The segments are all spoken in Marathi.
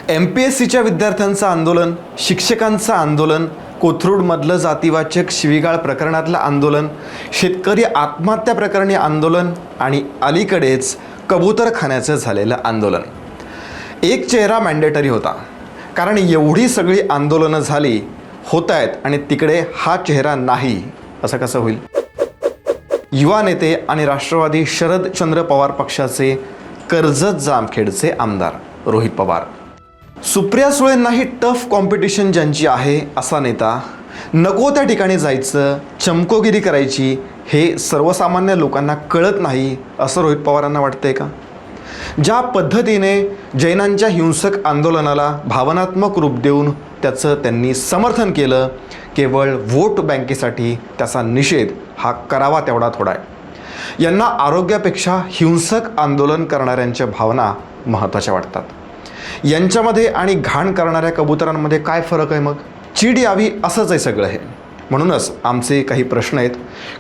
MPSCच्या विद्यार्थ्यांचं आंदोलन, शिक्षकांचं आंदोलन, कोथरूडमधलं जातीवाचक शिवीगाळ प्रकरणातलं आंदोलन, शेतकरी आत्महत्या प्रकरणी आंदोलन आणि अलीकडेच कबूतरखान्याचं झालेलं आंदोलन. एक चेहरा मॅन्डेटरी होता, कारण एवढी सगळी आंदोलनं झाली होत आहेत आणि तिकडे हा चेहरा नाही, असं कसं होईल? युवा नेते आणि राष्ट्रवादी शरदचंद्र पवार पक्षाचे कर्जत जामखेडचे आमदार रोहित पवार. सुप्रिया सुळेंनाही टफ कॉम्पिटिशन ज्यांची आहे असा नेता, नको त्या ठिकाणी जायचं, चमकोगिरी करायची हे सर्वसामान्य लोकांना कळत नाही असं रोहित पवारांना वाटतंय का? ज्या पद्धतीने जैनांच्या हिंसक आंदोलनाला भावनात्मक रूप देऊन त्याचं त्यांनी समर्थन केलं, केवळ वोट बँकेसाठी त्याचा निषेध हा करावा तेवढा थोडा आहे. यांना आरोग्यापेक्षा हिंसक आंदोलन करणाऱ्यांच्या भावना महत्त्वाच्या वाटतात. यांच्यामध्ये आणि घाण करणाऱ्या कबुतरांमध्ये काय फरक आहे? मग चीड यावी असंच आहे सगळं हे. म्हणूनच आमचे काही प्रश्न आहेत.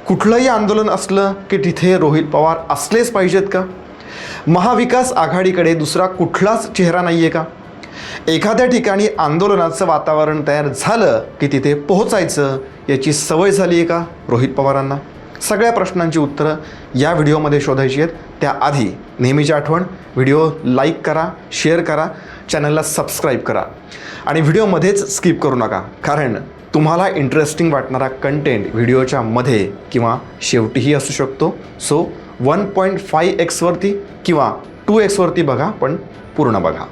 कुठलंही आंदोलन असलं की तिथे रोहित पवार असलेच पाहिजेत का? महाविकास आघाडीकडे दुसरा कुठलाच चेहरा नाही आहे का? एखाद्या ठिकाणी आंदोलनाचं वातावरण तयार झालं की तिथे पोहोचायचं याची सवय झाली आहे का रोहित पवारांना? सगळ्या प्रश्नांची उत्तरं या व्हिडिओमध्ये शोधायची आहेत. त्याआधी नेहमीची आठवण, व्हिडिओ लाईक करा, शेअर करा, चॅनलला सबस्क्राईब करा आणि व्हिडिओमध्येच स्किप करू नका, कारण तुम्हाला इंटरेस्टिंग वाटणारा कंटेंट व्हिडिओच्या मध्ये किंवा शेवटीही असू शकतो. सो 1.5x वरती किंवा 2x वरती बघा, पण पूर्ण बघा.